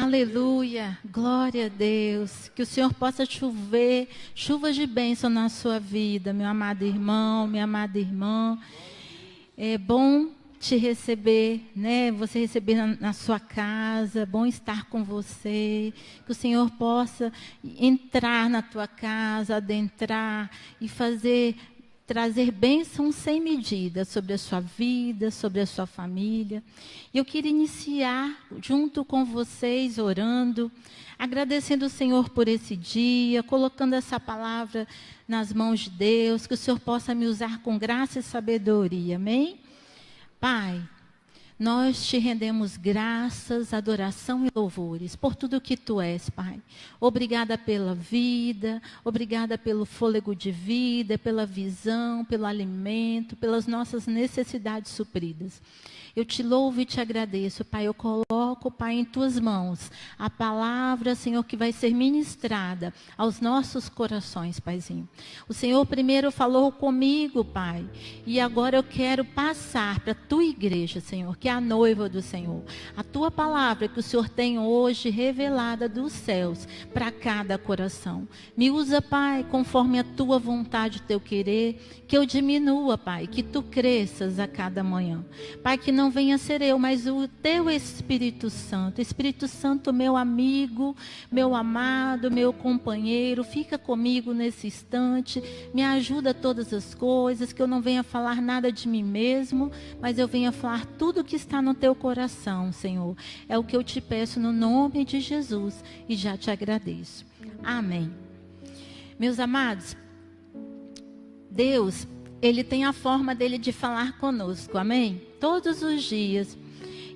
Aleluia, glória a Deus. Que o Senhor possa chover, chuvas de bênção na sua vida, meu amado irmão, minha amada irmã. É bom te receber, né? Você receber na sua casa, bom estar com você. Que o Senhor possa entrar na tua casa, adentrar e trazer bênçãos sem medida sobre a sua vida, sobre a sua família. E eu queria iniciar junto com vocês, orando, agradecendo o Senhor por esse dia, colocando essa palavra nas mãos de Deus, que o Senhor possa me usar com graça e sabedoria, amém? Pai, nós te rendemos graças, adoração e louvores por tudo que Tu és, Pai. Obrigada pela vida, obrigada pelo fôlego de vida, pela visão, pelo alimento, pelas nossas necessidades supridas. Eu te louvo e te agradeço, Pai. Eu coloco, Pai, em Tuas mãos a palavra, Senhor, que vai ser ministrada aos nossos corações, Paizinho. O Senhor primeiro falou comigo, Pai, e agora eu quero passar para a Tua igreja, Senhor, que é a noiva do Senhor. A Tua palavra que o Senhor tem hoje revelada dos céus para cada coração. Me usa, Pai, conforme a Tua vontade, o Teu querer, que eu diminua, Pai, que Tu cresças a cada manhã. Pai, que não venha ser eu, mas o Teu Espírito Santo. Espírito Santo, meu amigo, meu amado, meu companheiro, fica comigo nesse instante, me ajuda a todas as coisas, que eu não venha falar nada de mim mesmo, mas eu venha falar tudo que está no Teu coração, Senhor. É o que eu te peço no nome de Jesus e já te agradeço. Amém. Meus amados, Deus, Ele tem a forma dele de falar conosco, amém? Todos os dias.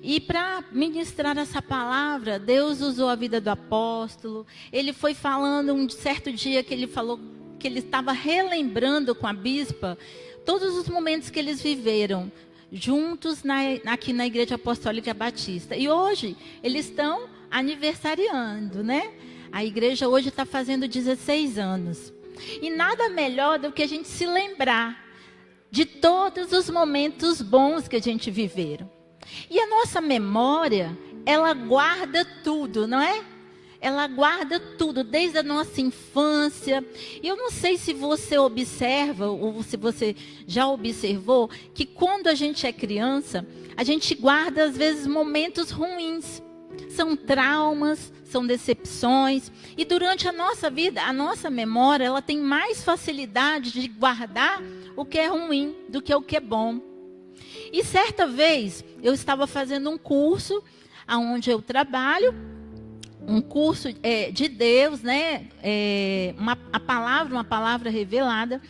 E para ministrar essa palavra, Deus usou a vida do apóstolo. Ele foi falando um certo dia que ele falou que ele estava relembrando com a bispa todos os momentos que eles viveram juntos aqui na Igreja Apostólica Batista. E hoje eles estão aniversariando, né? A igreja hoje está fazendo 16 anos. E nada melhor do que a gente se lembrar de todos os momentos bons que a gente viveram. E a nossa memória, ela guarda tudo, não é? Ela guarda tudo, desde a nossa infância. E eu não sei se você observa, ou se você já observou, que quando a gente é criança, a gente guarda, às vezes, momentos ruins. São traumas, são decepções. E durante a nossa vida, a nossa memória, ela tem mais facilidade de guardar o que é ruim do que o que é bom. E certa vez, eu estava fazendo um curso, onde eu trabalho, um curso de Deus, né? Uma palavra revelada.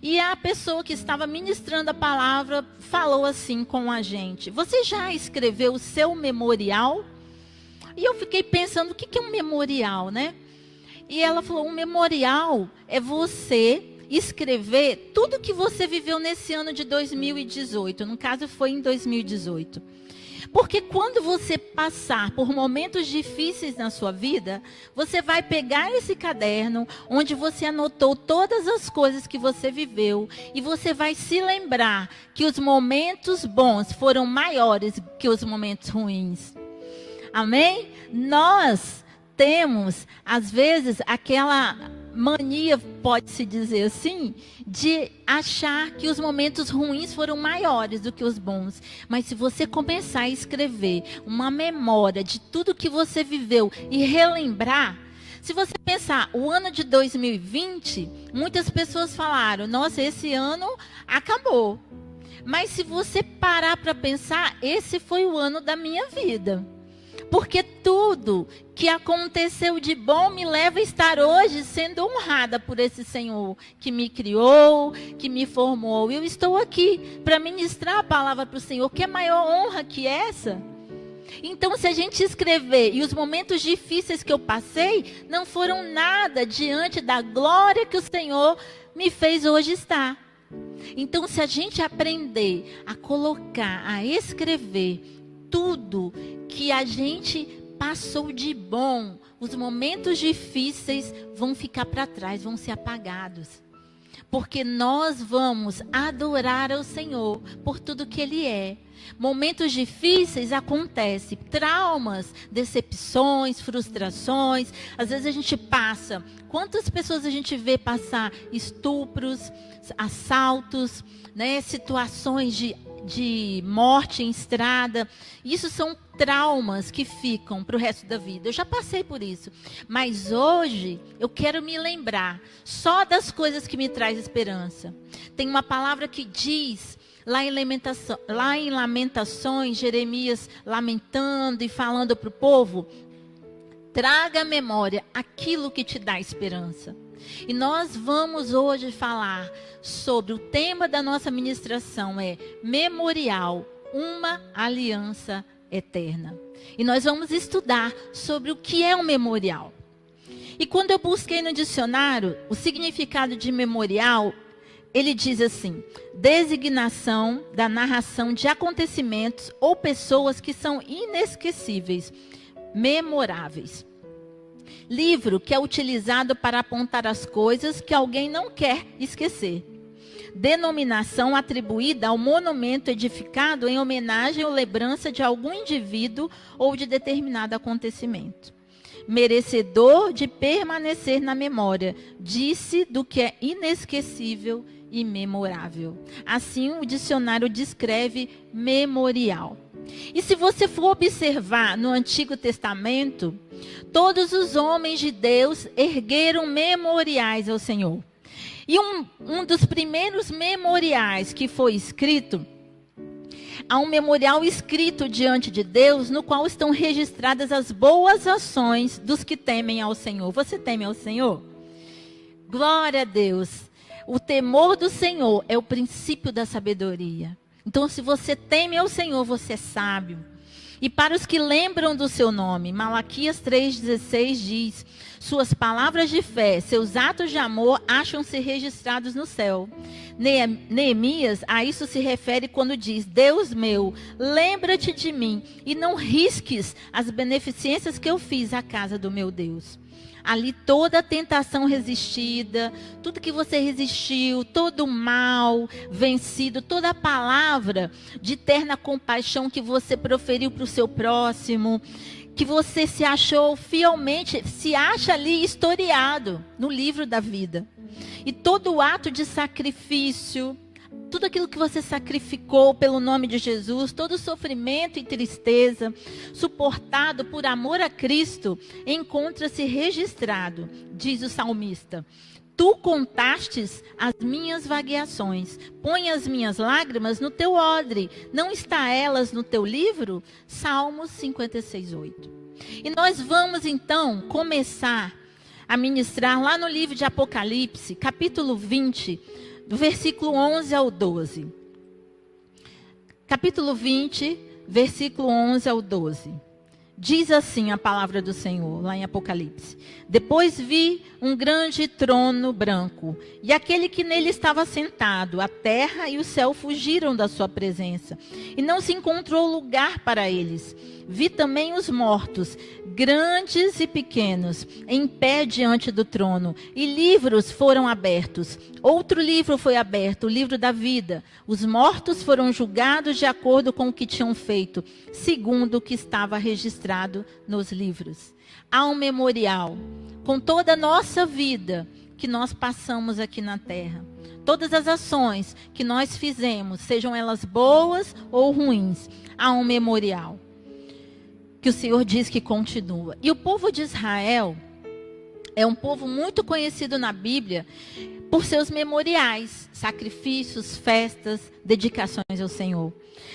E a pessoa que estava ministrando a palavra falou assim com a gente: você já escreveu o seu memorial? E eu fiquei pensando, o que é um memorial, né? E ela falou, um memorial é você escrever tudo que você viveu nesse ano de 2018. No caso, foi em 2018. Porque quando você passar por momentos difíceis na sua vida, você vai pegar esse caderno, onde você anotou todas as coisas que você viveu, e você vai se lembrar que os momentos bons foram maiores que os momentos ruins. Amém? Nós temos, às vezes, aquela mania, pode-se dizer assim, de achar que os momentos ruins foram maiores do que os bons. Mas se você começar a escrever uma memória de tudo que você viveu e relembrar, se você pensar, o ano de 2020, muitas pessoas falaram, nossa, esse ano acabou. Mas se você parar para pensar, esse foi o ano da minha vida. Porque tudo que aconteceu de bom me leva a estar hoje sendo honrada por esse Senhor que me criou, que me formou. Eu estou aqui para ministrar a palavra para o Senhor. Que é maior honra que essa? Então, se a gente escrever, e os momentos difíceis que eu passei não foram nada diante da glória que o Senhor me fez hoje estar. Então, se a gente aprender a colocar, a escrever tudo que a gente passou de bom, os momentos difíceis vão ficar para trás, vão ser apagados. porque nós vamos adorar ao Senhor por tudo que Ele é. Momentos difíceis acontecem, traumas, decepções, frustrações. Às vezes a gente passa. Quantas pessoas a gente vê passar estupros, assaltos, né, situações de morte em estrada? Isso são traumas que ficam para o resto da vida. Eu já passei por isso. Mas hoje eu quero me lembrar só das coisas que me traz esperança. Tem uma palavra que diz, lá em Lamentações, Jeremias lamentando e falando para o povo: traga à memória aquilo que te dá esperança. E nós vamos hoje falar sobre o tema da nossa ministração, é memorial, uma aliança eterna. E nós vamos estudar sobre o que é um memorial. E quando eu busquei no dicionário o significado de memorial, ele diz assim: designação da narração de acontecimentos ou pessoas que são inesquecíveis, memoráveis. Livro que é utilizado para apontar as coisas que alguém não quer esquecer. Denominação atribuída ao monumento edificado em homenagem ou lembrança de algum indivíduo ou de determinado acontecimento. Merecedor de permanecer na memória, disse do que é inesquecível e memorável. Assim, o dicionário descreve memorial. E se você for observar no Antigo Testamento, todos os homens de Deus ergueram memoriais ao Senhor. E um dos primeiros memoriais que foi escrito, há um memorial escrito diante de Deus, no qual estão registradas as boas ações dos que temem ao Senhor. Você teme ao Senhor? Glória a Deus. O temor do Senhor é o princípio da sabedoria. Então, se você teme ao Senhor, você é sábio. E para os que lembram do seu nome, Malaquias 3,16 diz: suas palavras de fé, seus atos de amor acham-se registrados no céu. Neemias, a isso se refere quando diz: Deus meu, lembra-te de mim e não risques as beneficências que eu fiz à casa do meu Deus. Ali toda a tentação resistida, tudo que você resistiu, todo o mal vencido, toda a palavra de terna compaixão que você proferiu para o seu próximo, que você se achou fielmente, se acha ali historiado no livro da vida. E todo o ato de sacrifício, tudo aquilo que você sacrificou pelo nome de Jesus, todo o sofrimento e tristeza, suportado por amor a Cristo, encontra-se registrado, diz o salmista. Tu contastes as minhas vagueações, põe as minhas lágrimas no teu odre, não está elas no teu livro? Salmos 56:8. E nós vamos então começar a ministrar lá no livro de Apocalipse, capítulo 20, do versículo 11 ao 12. Capítulo 20, versículo 11 ao 12. Diz assim a palavra do Senhor, lá em Apocalipse. Depois vi um grande trono branco, e aquele que nele estava sentado, a terra e o céu fugiram da sua presença, e não se encontrou lugar para eles. Vi também os mortos, grandes e pequenos, em pé diante do trono, e livros foram abertos. Outro livro foi aberto, o livro da vida. Os mortos foram julgados de acordo com o que tinham feito, segundo o que estava registrado nos livros. Há um memorial com toda a nossa vida que nós passamos aqui na terra. Todas as ações que nós fizemos, sejam elas boas ou ruins, há um memorial que o Senhor diz que continua. E o povo de Israel é um povo muito conhecido na Bíblia por seus memoriais, sacrifícios, festas, dedicações ao Senhor.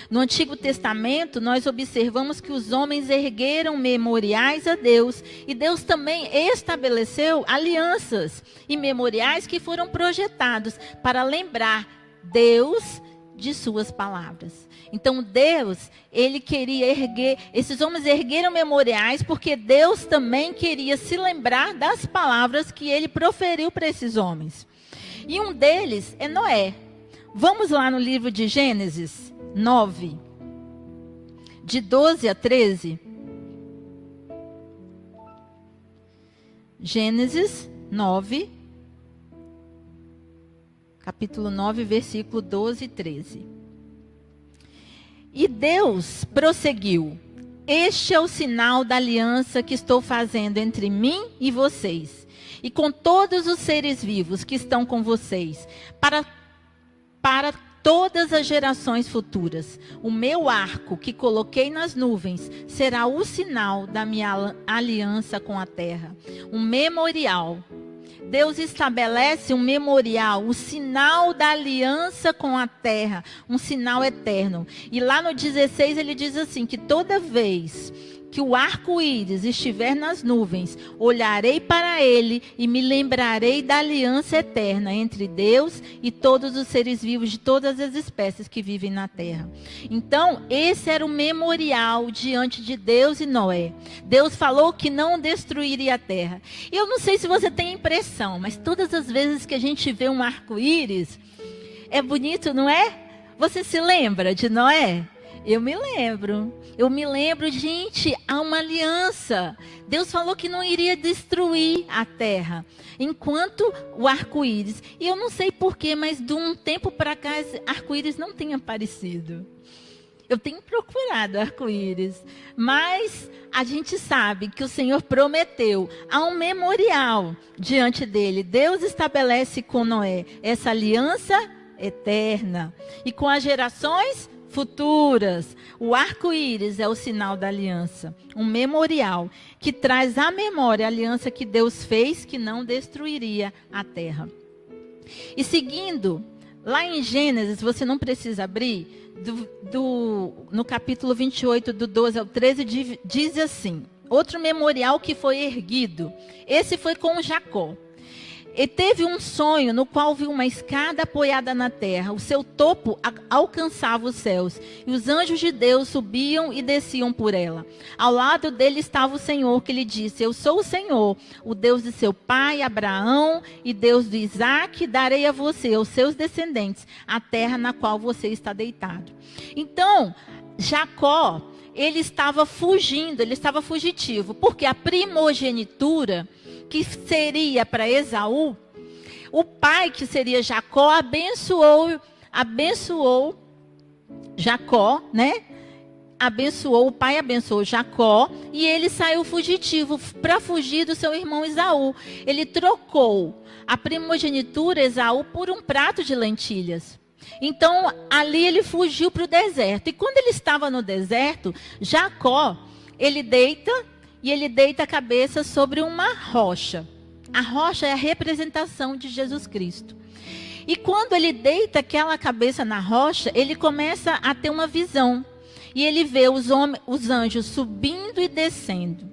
No Antigo Testamento, nós observamos que os homens ergueram memoriais a Deus, e Deus também estabeleceu alianças e memoriais que foram projetados para lembrar Deus de suas palavras. Então Deus, ele queria erguer, esses homens ergueram memoriais porque Deus também queria se lembrar das palavras que ele proferiu para esses homens. E um deles é Noé. Vamos lá no livro de Gênesis 9, de 12 a 13. Gênesis 9, capítulo 9, versículo 12 e 13. E Deus prosseguiu: este é o sinal da aliança que estou fazendo entre mim e vocês, e com todos os seres vivos que estão com vocês, para todas as gerações futuras. O meu arco que coloquei nas nuvens será o sinal da minha aliança com a terra. Um memorial. Deus estabelece um memorial, o sinal da aliança com a terra, um sinal eterno. E lá no 16 ele diz assim, que toda vez que o arco-íris estiver nas nuvens, olharei para ele e me lembrarei da aliança eterna entre Deus e todos os seres vivos de todas as espécies que vivem na terra. Então, esse era o memorial diante de Deus e Noé. Deus falou que não destruiria a terra. Eu não sei se você tem impressão, mas todas as vezes que a gente vê um arco-íris, é bonito, não é? Você se lembra de Noé? Eu me lembro, gente, há uma aliança. Deus falou que não iria destruir a terra, enquanto o arco-íris. E eu não sei porquê, mas de um tempo para cá, esse arco-íris não tem aparecido. Eu tenho procurado arco-íris, mas a gente sabe que o Senhor prometeu, há um memorial diante dele. Deus estabelece com Noé essa aliança eterna. E com as gerações futuras, o arco-íris é o sinal da aliança, um memorial que traz à memória a aliança que Deus fez, que não destruiria a terra. E seguindo, lá em Gênesis, você não precisa abrir, no capítulo 28, do 12 ao 13, diz assim, outro memorial que foi erguido, esse foi com Jacó. E teve um sonho no qual viu uma escada apoiada na terra. O seu topo alcançava os céus. E os anjos de Deus subiam e desciam por ela. Ao lado dele estava o Senhor, que lhe disse: eu sou o Senhor, o Deus de seu pai Abraão e Deus de Isaque. Darei a você, aos seus descendentes, a terra na qual você está deitado. Então, Jacó, ele estava fugindo, ele estava fugitivo. Porque a primogenitura, que seria para Esaú, o pai, que seria Jacó, abençoou Jacó, né? O pai abençoou Jacó e ele saiu fugitivo para fugir do seu irmão Esaú. Ele trocou a primogenitura Esaú por um prato de lentilhas. Então, ali ele fugiu para o deserto. E quando ele estava no deserto, Jacó, ele deita a cabeça sobre uma rocha. A rocha é a representação de Jesus Cristo. E quando ele deita aquela cabeça na rocha, ele começa a ter uma visão. E ele vê os anjos subindo e descendo.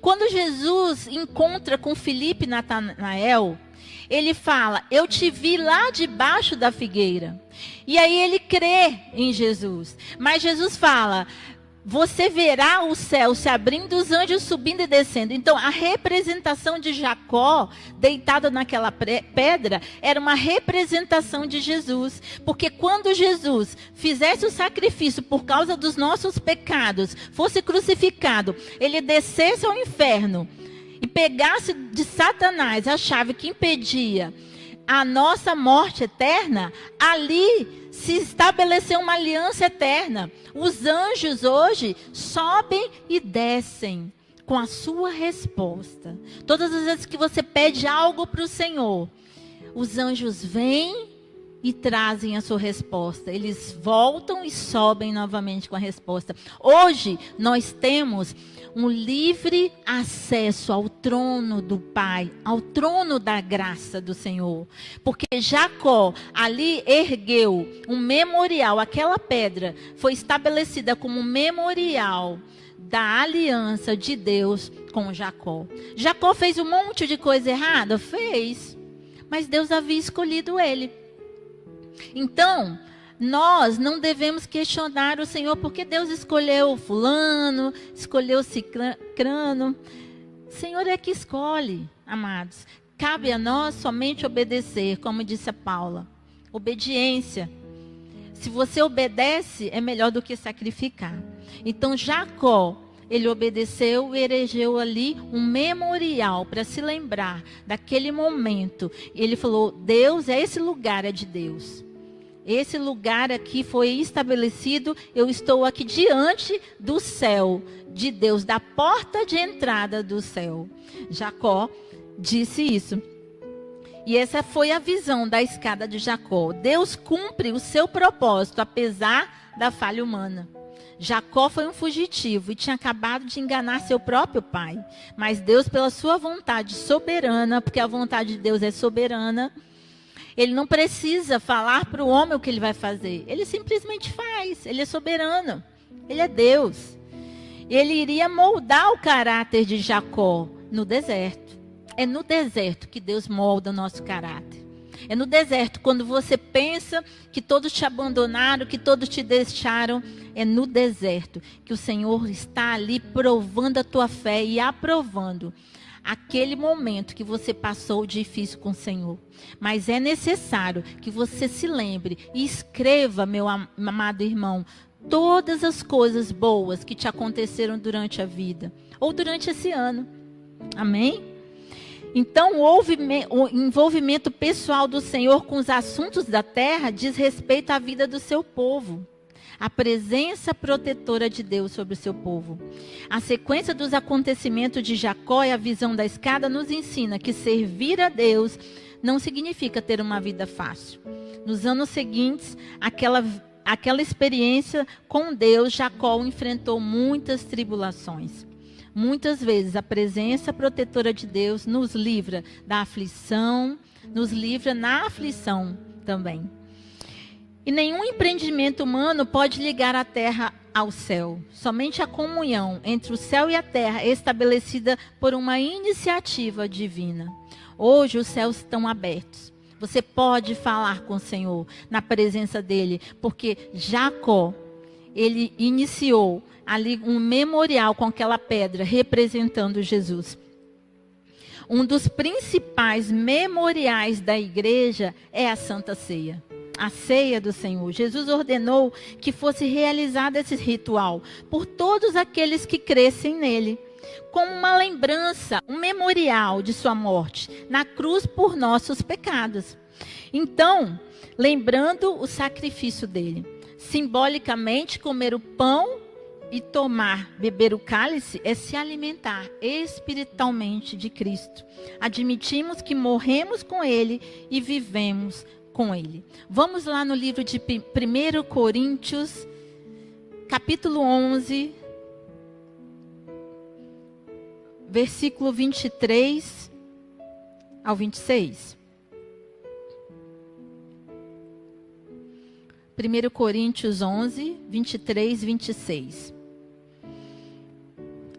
Quando Jesus encontra com Filipe e Natanael, ele fala: eu te vi lá debaixo da figueira. E aí ele crê em Jesus. Mas Jesus fala: você verá o céu se abrindo, os anjos subindo e descendo. Então, a representação de Jacó, deitado naquela pedra, era uma representação de Jesus. Porque quando Jesus fizesse o sacrifício por causa dos nossos pecados, fosse crucificado, ele descesse ao inferno e pegasse de Satanás a chave que impedia a nossa morte eterna, ali se estabeleceu uma aliança eterna. Os anjos hoje sobem e descem com a sua resposta. Todas as vezes que você pede algo para o Senhor, os anjos vêm e trazem a sua resposta. Eles voltam e sobem novamente com a resposta. Hoje nós temos um livre acesso ao trono do Pai, ao trono da graça do Senhor. Porque Jacó ali ergueu um memorial, aquela pedra foi estabelecida como um memorial da aliança de Deus com Jacó. Jacó fez um monte de coisa errada? Fez. Mas Deus havia escolhido ele. Então, nós não devemos questionar o Senhor porque Deus escolheu fulano, escolheu cicrano. O Senhor é que escolhe, amados. Cabe a nós somente obedecer, como disse a Paula. Obediência. Se você obedece, é melhor do que sacrificar. Então, Jacó ele obedeceu e erigeu ali um memorial para se lembrar daquele momento. Ele falou, Deus, esse lugar é de Deus. Esse lugar aqui foi estabelecido, eu estou aqui diante do céu de Deus, da porta de entrada do céu. Jacó disse isso. E essa foi a visão da escada de Jacó. Deus cumpre o seu propósito, apesar da falha humana. Jacó foi um fugitivo e tinha acabado de enganar seu próprio pai. Mas Deus, pela sua vontade soberana, porque a vontade de Deus é soberana, ele não precisa falar para o homem o que ele vai fazer. Ele simplesmente faz. Ele é soberano. Ele é Deus. Ele iria moldar o caráter de Jacó no deserto. É no deserto que Deus molda o nosso caráter. É no deserto, quando você pensa que todos te abandonaram, que todos te deixaram. É no deserto que o Senhor está ali provando a tua fé e aprovando aquele momento que você passou difícil com o Senhor. Mas é necessário que você se lembre e escreva, meu amado irmão, todas as coisas boas que te aconteceram durante a vida ou durante esse ano. Amém? Então, o envolvimento pessoal do Senhor com os assuntos da terra diz respeito à vida do seu povo. A presença protetora de Deus sobre o seu povo. A sequência dos acontecimentos de Jacó e a visão da escada nos ensina que servir a Deus não significa ter uma vida fácil. Nos anos seguintes, aquela experiência com Deus, Jacó enfrentou muitas tribulações. Muitas vezes a presença protetora de Deus nos livra da aflição, nos livra na aflição também. E nenhum empreendimento humano pode ligar a terra ao céu. Somente a comunhão entre o céu e a terra é estabelecida por uma iniciativa divina. Hoje os céus estão abertos. Você pode falar com o Senhor na presença dele, porque Jacó, ele iniciou ali um memorial com aquela pedra representando Jesus. Um dos principais memoriais da igreja é a Santa Ceia. A ceia do Senhor. Jesus ordenou que fosse realizado esse ritual por todos aqueles que crescem nele, como uma lembrança, um memorial de sua morte na cruz por nossos pecados. Então, lembrando o sacrifício dele, simbolicamente comer o pão e beber o cálice é se alimentar espiritualmente de Cristo. Admitimos que morremos com ele e vivemos com ele. Vamos lá no livro de 1 Coríntios, capítulo 11, versículo 23 ao 26. 1 Coríntios 11, 23, 26.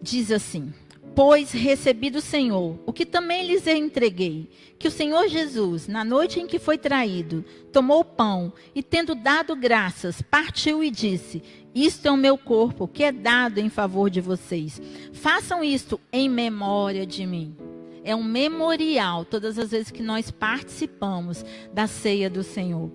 Diz assim: Pois recebi do Senhor o que também lhes entreguei, que o Senhor Jesus, na noite em que foi traído, tomou o pão e, tendo dado graças, partiu e disse: Isto é o meu corpo, que é dado em favor de vocês. Façam isto em memória de mim. É um memorial todas as vezes que nós participamos da ceia do Senhor.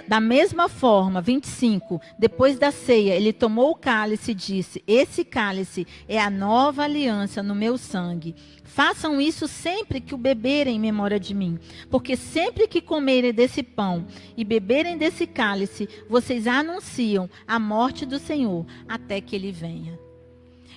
Da mesma forma, 25, depois da ceia, ele tomou o cálice e disse: Esse cálice é a nova aliança no meu sangue. Façam isso sempre que o beberem em memória de mim. Porque sempre que comerem desse pão e beberem desse cálice, vocês anunciam a morte do Senhor até que ele venha.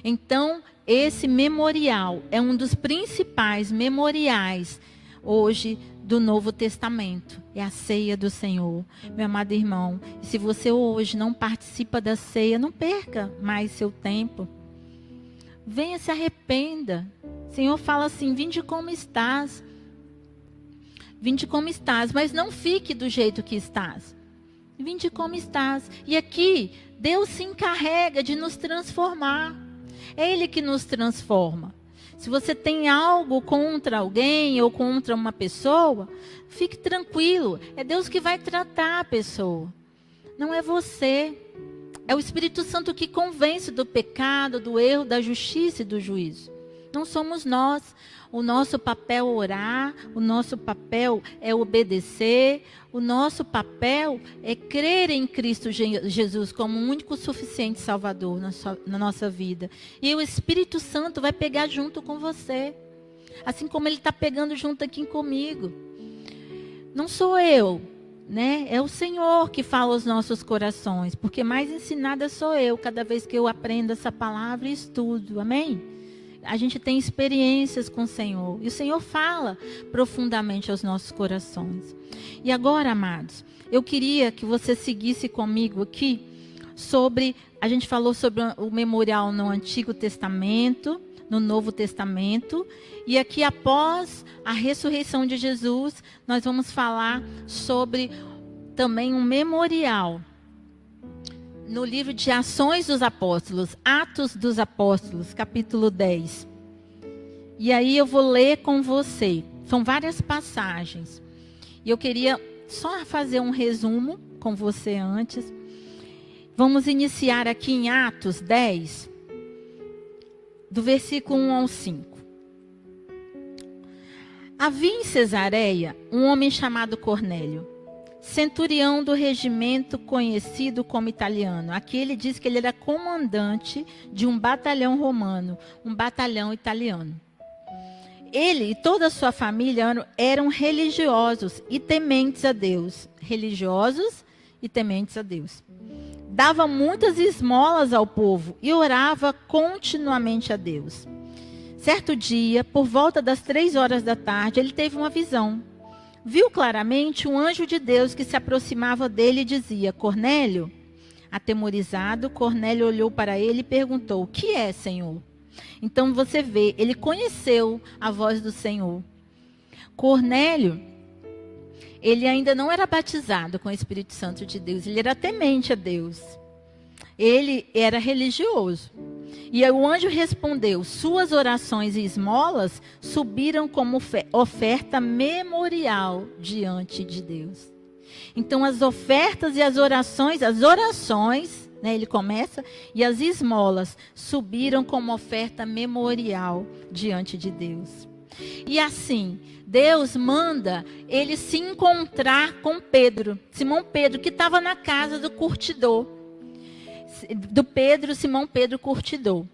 Então, esse memorial é um dos principais memoriais hoje do Novo Testamento. É a ceia do Senhor. Meu amado irmão, se você hoje não participa da ceia, não perca mais seu tempo. Venha, se arrependa. O Senhor fala assim: vinde como estás. Vinde como estás, mas não fique do jeito que estás. Vinde como estás. E aqui, Deus se encarrega de nos transformar. É Ele que nos transforma. Se você tem algo contra alguém ou contra uma pessoa, fique tranquilo. É Deus que vai tratar a pessoa. Não é você. É o Espírito Santo que convence do pecado, do erro, da justiça e do juízo. Não somos nós. o nosso papel é orar, o nosso papel é obedecer, o nosso papel é crer em Cristo Jesus como o único suficiente Salvador na nossa vida. E o Espírito Santo vai pegar junto com você, assim como Ele está pegando junto aqui comigo. Não sou eu, né? É o Senhor que fala aos nossos corações, porque mais ensinada sou eu, cada vez que eu aprendo essa palavra e estudo, amém? A gente tem experiências com o Senhor, e o Senhor fala profundamente aos nossos corações. E agora, amados, eu queria que você seguisse comigo aqui sobre, a gente falou sobre o memorial no Antigo Testamento, no Novo Testamento, e aqui após a ressurreição de Jesus, nós vamos falar sobre também um memorial no livro de Ações dos Apóstolos, Atos dos Apóstolos, capítulo 10. E aí eu vou ler com você, são várias passagens, e eu queria só fazer um resumo com você antes. Vamos iniciar aqui em Atos 10, do versículo 1 ao 5. Havia em Cesareia um homem chamado Cornélio, centurião do regimento conhecido como italiano. Aqui ele diz que ele era comandante de um batalhão romano, um batalhão italiano. Ele e toda a sua família eram religiosos e tementes a Deus. Religiosos e tementes a Deus. Dava muitas esmolas ao povo e orava continuamente a Deus. Certo dia, por volta das 3 horas da tarde, ele teve uma visão. Viu claramente um anjo de Deus que se aproximava dele e dizia: Cornélio. Atemorizado, Cornélio olhou para ele e perguntou: o que é, Senhor? Então você vê, ele conheceu a voz do Senhor. Cornélio, ele ainda não era batizado com o Espírito Santo de Deus, ele era temente a Deus. Ele era religioso. E o anjo respondeu: suas orações e esmolas subiram como oferta memorial diante de Deus. Então as ofertas e as orações, né, ele começa, e as esmolas subiram como oferta memorial diante de Deus. E assim, Deus manda ele se encontrar com Pedro, Simão Pedro, que estava na casa do curtidor. Simão Pedro curtidor.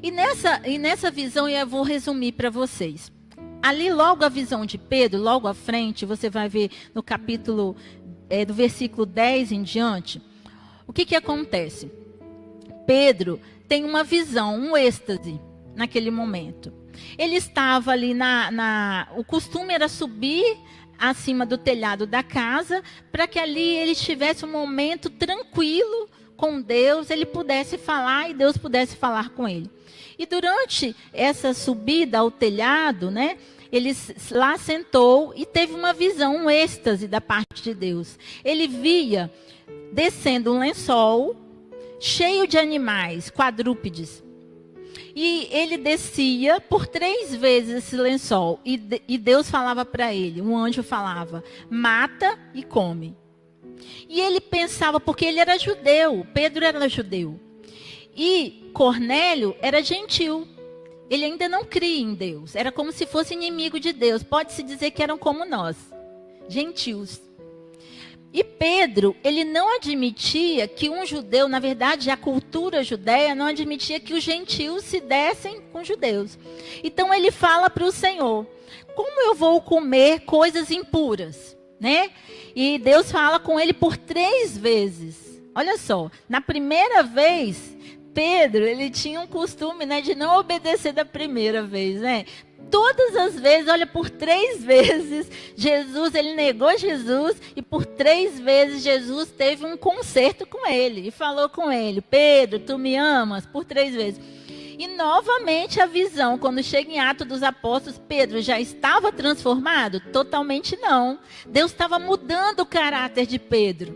E nessa visão eu vou resumir para vocês. Ali logo a visão de Pedro, logo à frente, você vai ver no capítulo, do versículo 10 em diante, o que acontece? Pedro tem uma visão, um êxtase naquele momento. Ele estava ali o costume era subir acima do telhado da casa, para que ali ele tivesse um momento tranquilo com Deus, ele pudesse falar e Deus pudesse falar com ele. E durante essa subida ao telhado, né, ele lá sentou e teve uma visão, um êxtase da parte de Deus. Ele via descendo um lençol cheio de animais, quadrúpedes. E ele descia por 3 vezes esse lençol. E Deus falava para ele, um anjo falava: mata e come. E ele pensava, porque ele era judeu, Pedro era judeu. E Cornélio era gentil. Ele ainda não cria em Deus. Era como se fosse inimigo de Deus. Pode-se dizer que eram como nós, gentios. E Pedro, ele não admitia que um judeu, na verdade, a cultura judeia não admitia que os gentios se dessem com judeus. Então ele fala para o Senhor: como eu vou comer coisas impuras? Né? E Deus fala com ele por 3 vezes. Olha só, na primeira vez, Pedro, ele tinha um costume, né, de não obedecer da primeira vez, né? Todas as vezes, olha, por 3 vezes, ele negou Jesus, e por 3 vezes Jesus teve um concerto com ele, e falou com ele: Pedro, tu me amas? Por 3 vezes. E novamente a visão, quando chega em Atos dos Apóstolos, Pedro já estava transformado? Totalmente não. Deus estava mudando o caráter de Pedro.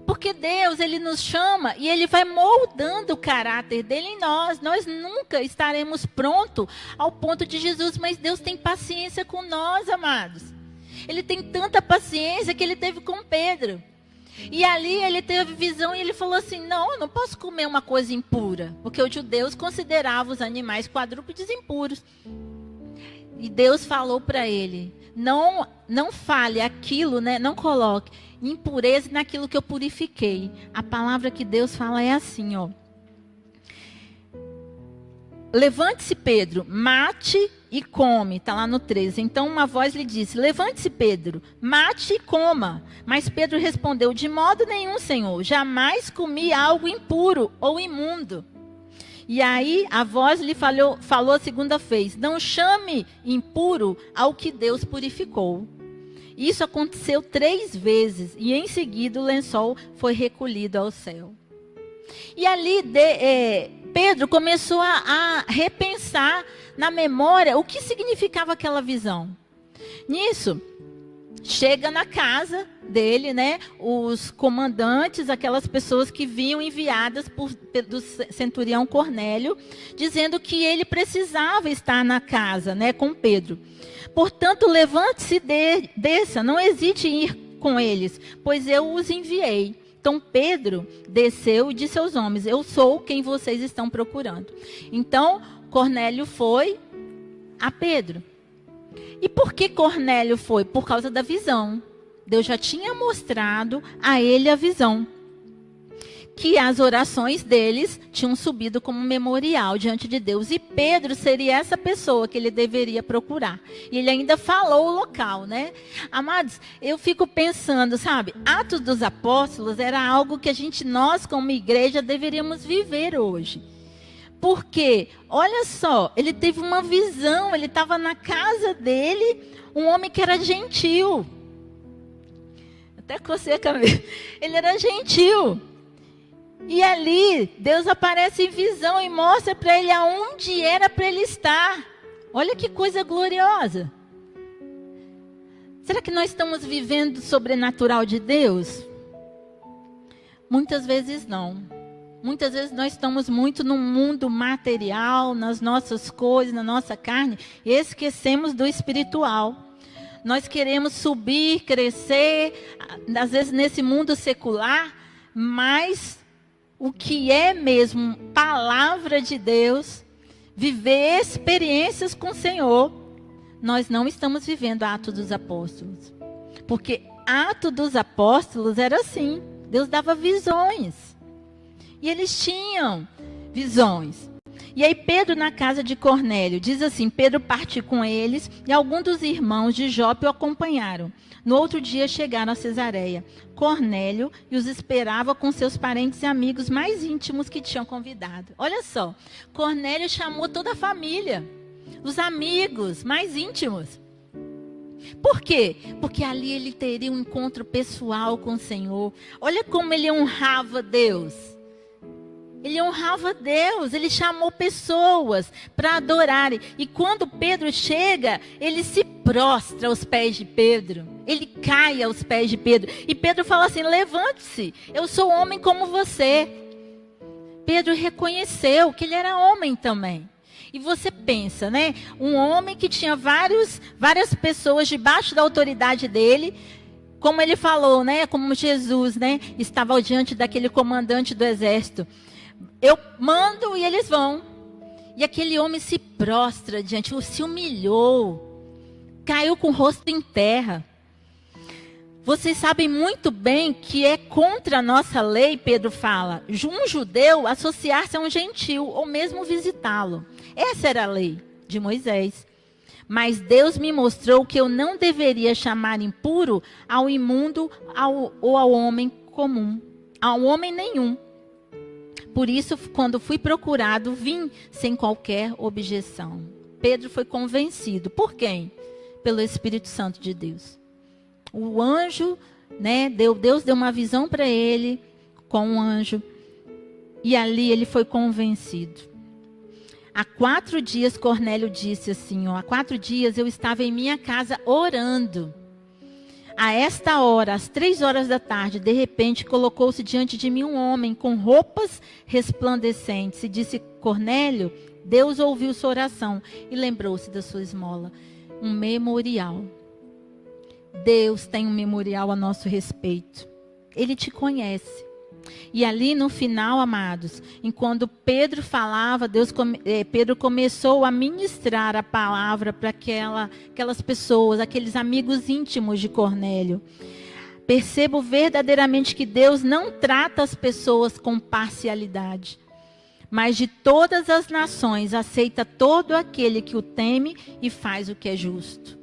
Porque Deus, ele nos chama e ele vai moldando o caráter dele em nós. Nós nunca estaremos prontos ao ponto de Jesus, mas Deus tem paciência com nós, amados. Ele tem tanta paciência que ele teve com Pedro. E ali ele teve visão e ele falou assim, não, eu não posso comer uma coisa impura. Porque os judeus consideravam os animais quadrúpedes impuros. E Deus falou para ele, não fale aquilo, né? Não coloque impureza naquilo que eu purifiquei. A palavra que Deus fala é assim, ó. Levante-se, Pedro, mate e come. Está lá no 13. Então uma voz lhe disse, levante-se, Pedro, mate e coma. Mas Pedro respondeu, de modo nenhum, Senhor, jamais comi algo impuro ou imundo. E aí a voz lhe falou a segunda vez, não chame impuro ao que Deus purificou. Isso aconteceu 3 vezes e em seguida o lençol foi recolhido ao céu. E ali Pedro começou a repensar na memória o que significava aquela visão. Nisso, chega na casa dele, né, os comandantes, aquelas pessoas que vinham enviadas do centurião Cornélio, dizendo que ele precisava estar na casa, né, com Pedro. Portanto, levante-se e desça, não hesite em ir com eles, pois eu os enviei. Então Pedro desceu e disse aos homens, eu sou quem vocês estão procurando. Então Cornélio foi a Pedro. E por que Cornélio foi? Por causa da visão. Deus já tinha mostrado a ele a visão. Que as orações deles tinham subido como memorial diante de Deus. E Pedro seria essa pessoa que ele deveria procurar. E ele ainda falou o local, né? Amados, eu fico pensando, sabe? Atos dos Apóstolos era algo que nós como igreja deveríamos viver hoje. Porque, olha só, ele teve uma visão, ele estava na casa dele, um homem que era gentil. Até cocei a cabeça. Ele era gentil. E ali, Deus aparece em visão e mostra para ele aonde era para ele estar. Olha que coisa gloriosa. Será que nós estamos vivendo o sobrenatural de Deus? Muitas vezes não. Muitas vezes nós estamos muito no mundo material, nas nossas coisas, na nossa carne, e esquecemos do espiritual. Nós queremos subir, crescer, às vezes nesse mundo secular, mas o que é mesmo palavra de Deus, viver experiências com o Senhor, nós não estamos vivendo Atos dos Apóstolos. Porque Atos dos Apóstolos era assim, Deus dava visões. E eles tinham visões. E aí Pedro na casa de Cornélio, diz assim, Pedro partiu com eles e alguns dos irmãos de Jope o acompanharam. No outro dia chegaram a Cesareia. Cornélio os esperava com seus parentes e amigos mais íntimos que tinham convidado. Olha só, Cornélio chamou toda a família, os amigos mais íntimos. Por quê? Porque ali ele teria um encontro pessoal com o Senhor. Olha como ele honrava Deus. Ele honrava Deus, ele chamou pessoas para adorarem. E quando Pedro chega, ele se prostra aos pés de Pedro. Ele cai aos pés de Pedro. E Pedro fala assim, levante-se, eu sou homem como você. Pedro reconheceu que ele era homem também. E você pensa, né? Um homem que tinha várias pessoas debaixo da autoridade dele. Como ele falou, né? Como Jesus, né? Estava diante daquele comandante do exército. Eu mando e eles vão. E aquele homem se prostra diante, se humilhou, caiu com o rosto em terra. Vocês sabem muito bem que é contra a nossa lei, Pedro fala, um judeu associar-se a um gentil ou mesmo visitá-lo. Essa era a lei de Moisés. Mas Deus me mostrou que eu não deveria chamar impuro ao imundo ou ao homem comum, ao homem nenhum. Por isso, quando fui procurado, vim sem qualquer objeção. Pedro foi convencido. Por quem? Pelo Espírito Santo de Deus. O anjo, né? Deus deu uma visão para ele com um anjo. E ali ele foi convencido. Há 4 dias, Cornélio disse assim, há 4 dias eu estava em minha casa orando. A esta hora, às 3 horas da tarde, de repente colocou-se diante de mim um homem com roupas resplandecentes. E disse, Cornélio, Deus ouviu sua oração e lembrou-se da sua esmola. Um memorial. Deus tem um memorial a nosso respeito. Ele te conhece. E ali no final, amados, enquanto Pedro falava, Pedro começou a ministrar a palavra para aquelas pessoas, aqueles amigos íntimos de Cornélio. Percebo verdadeiramente que Deus não trata as pessoas com parcialidade, mas de todas as nações aceita todo aquele que o teme e faz o que é justo.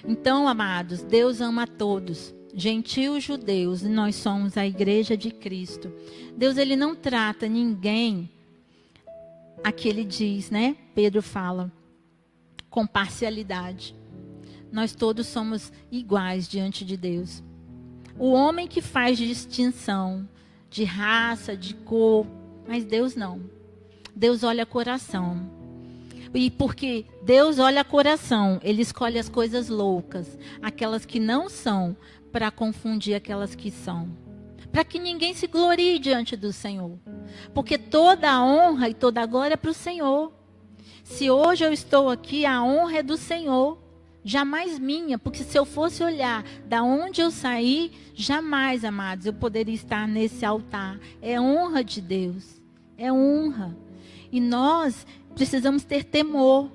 Então, amados, Deus ama a todos, gentios, judeus, e nós somos a igreja de Cristo. Deus, ele não trata ninguém, aqui ele diz, né? Pedro fala, com parcialidade. Nós todos somos iguais diante de Deus. O homem que faz distinção de raça, de cor, mas Deus não. Deus olha coração. E porque Deus olha coração, ele escolhe as coisas loucas, aquelas que não são, para confundir aquelas que são. Para que ninguém se glorie diante do Senhor. Porque toda a honra e toda a glória é para o Senhor. Se hoje eu estou aqui, a honra é do Senhor. Jamais minha, porque se eu fosse olhar da onde eu saí, jamais, amados, eu poderia estar nesse altar. É honra de Deus. É honra. E nós precisamos ter temor.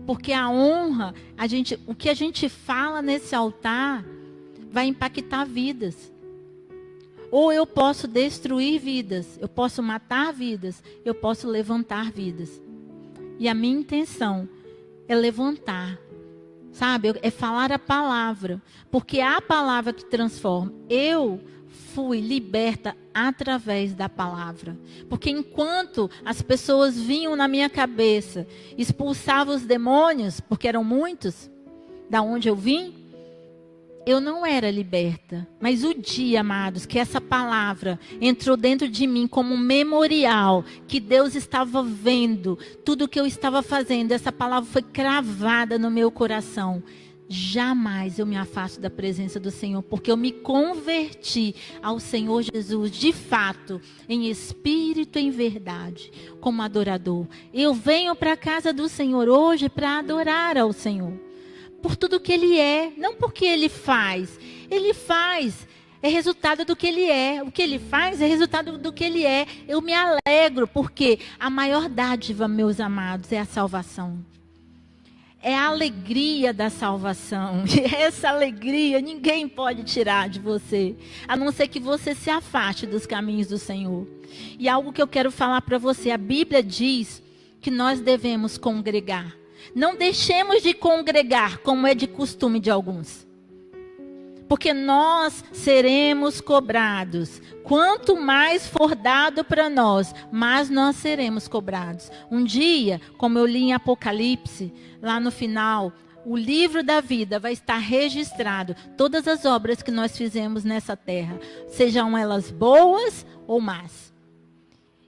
Porque a honra, o que a gente fala nesse altar vai impactar vidas. Ou eu posso destruir vidas, eu posso matar vidas, eu posso levantar vidas. E a minha intenção é levantar, sabe? É falar a palavra, porque é a palavra que transforma. Eu fui liberta através da palavra. Porque enquanto as pessoas vinham na minha cabeça, expulsavam os demônios, porque eram muitos, da onde eu vim, eu não era liberta. Mas o dia, amados, que essa palavra entrou dentro de mim como um memorial, que Deus estava vendo tudo o que eu estava fazendo, essa palavra foi cravada no meu coração. Jamais eu me afasto da presença do Senhor, porque eu me converti ao Senhor Jesus, de fato, em espírito e em verdade, como adorador. Eu venho para a casa do Senhor hoje para adorar ao Senhor. Por tudo que Ele é, não porque Ele faz. Ele faz, é resultado do que Ele é. O que Ele faz é resultado do que Ele é. Eu me alegro, porque a maior dádiva, meus amados, é a salvação. É a alegria da salvação. E essa alegria ninguém pode tirar de você, a não ser que você se afaste dos caminhos do Senhor. E algo que eu quero falar para você, a Bíblia diz que nós devemos congregar. Não deixemos de congregar, como é de costume de alguns. Porque nós seremos cobrados. Quanto mais for dado para nós, mais nós seremos cobrados. Um dia, como eu li em Apocalipse, lá no final, o livro da vida vai estar registrado. Todas as obras que nós fizemos nessa terra, sejam elas boas ou más.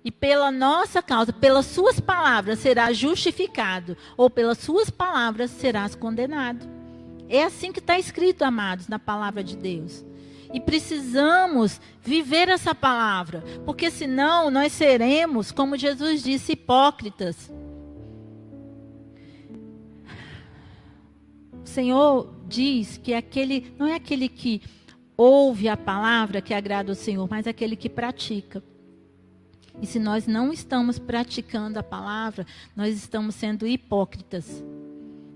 E pela nossa causa, pelas suas palavras, serás justificado. Ou pelas suas palavras, serás condenado. É assim que está escrito, amados, na palavra de Deus. E precisamos viver essa palavra. Porque senão nós seremos, como Jesus disse, hipócritas. O Senhor diz que não é aquele que ouve a palavra que agrada ao Senhor, mas aquele que pratica. E se nós não estamos praticando a palavra, nós estamos sendo hipócritas.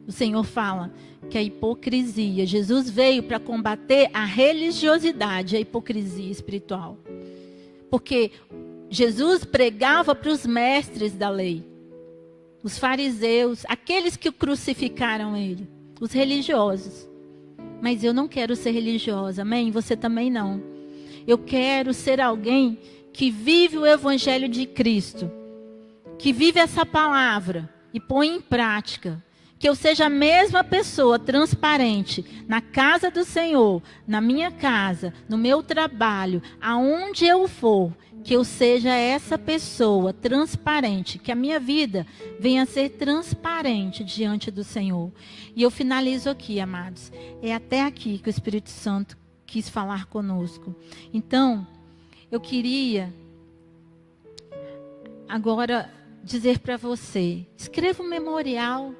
O Senhor fala que a hipocrisia, Jesus veio para combater a religiosidade, a hipocrisia espiritual. Porque Jesus pregava para os mestres da lei, os fariseus, aqueles que crucificaram ele, os religiosos. Mas eu não quero ser religiosa, amém? Você também não. Eu quero ser alguém que vive o evangelho de Cristo, que vive essa palavra e põe em prática. Que eu seja a mesma pessoa transparente na casa do Senhor, na minha casa, no meu trabalho, aonde eu for, que eu seja essa pessoa transparente, que a minha vida venha a ser transparente diante do Senhor. E eu finalizo aqui, amados. É até aqui que o Espírito Santo quis falar conosco. Então, eu queria agora dizer para você, escreva um memorial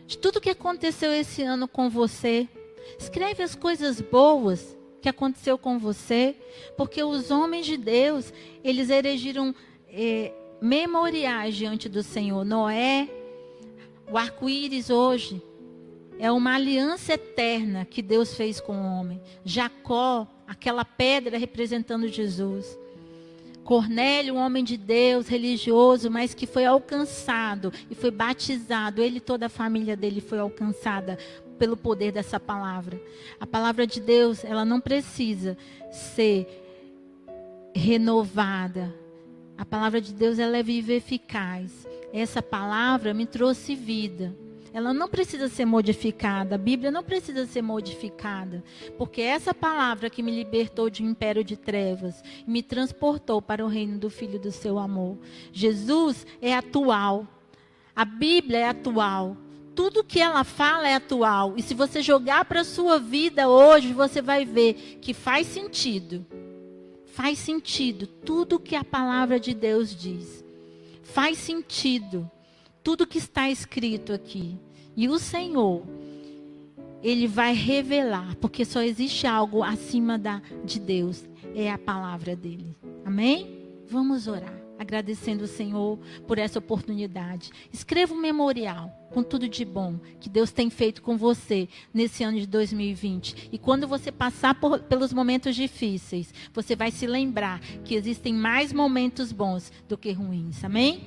de tudo que aconteceu esse ano com você. Escreve as coisas boas. que aconteceu com você, porque os homens de Deus, eles erigiram memoriais diante do Senhor. Noé, o arco-íris hoje, é uma aliança eterna que Deus fez com o homem. Jacó, aquela pedra representando Jesus. Cornélio, um homem de Deus, religioso, mas que foi alcançado e foi batizado. Ele e toda a família dele foi alcançada pelo poder dessa palavra. A palavra de Deus, ela não precisa ser renovada. A palavra de Deus, ela é viva e eficaz. Essa palavra me trouxe vida. Ela não precisa ser modificada. A Bíblia não precisa ser modificada. Porque essa palavra que me libertou de um império de trevas e me transportou para o reino do Filho do seu amor. Jesus é atual. A Bíblia é atual. Tudo que ela fala é atual. E se você jogar para a sua vida hoje, você vai ver que faz sentido. Faz sentido tudo que a palavra de Deus diz. Faz sentido tudo que está escrito aqui. E o Senhor, Ele vai revelar, porque só existe algo acima de Deus, é a palavra dEle. Amém? Vamos orar, agradecendo o Senhor por essa oportunidade. Escreva um memorial com tudo de bom que Deus tem feito com você nesse ano de 2020. E quando você passar pelos momentos difíceis, você vai se lembrar que existem mais momentos bons do que ruins. Amém?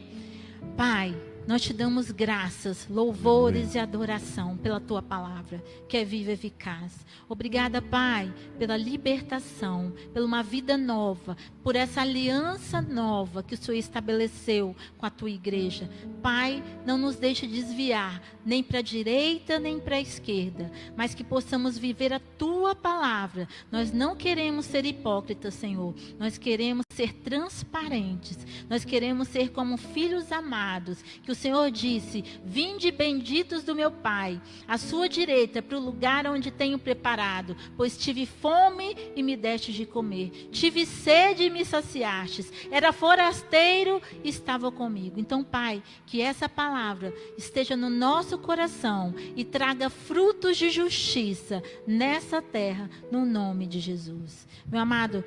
Pai, nós te damos graças, louvores e adoração pela tua palavra, que é viva e eficaz. Obrigada, Pai, pela libertação, por uma vida nova, por essa aliança nova que o Senhor estabeleceu com a tua igreja. Pai, não nos deixe desviar, nem para a direita, nem para a esquerda, mas que possamos viver a tua palavra. Nós não queremos ser hipócritas, Senhor. Nós queremos ser transparentes. Nós queremos ser como filhos amados, que o Senhor disse: vinde benditos do meu Pai, à sua direita, para o lugar onde tenho preparado, pois tive fome e me deste de comer, tive sede e me saciastes, era forasteiro e estava comigo. Então, Pai, que essa palavra esteja no nosso coração e traga frutos de justiça nessa terra, no nome de Jesus. Meu amado,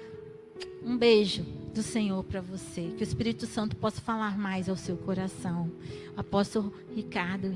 um beijo do Senhor para você. Que o Espírito Santo possa falar mais ao seu coração. Apóstolo Ricardo,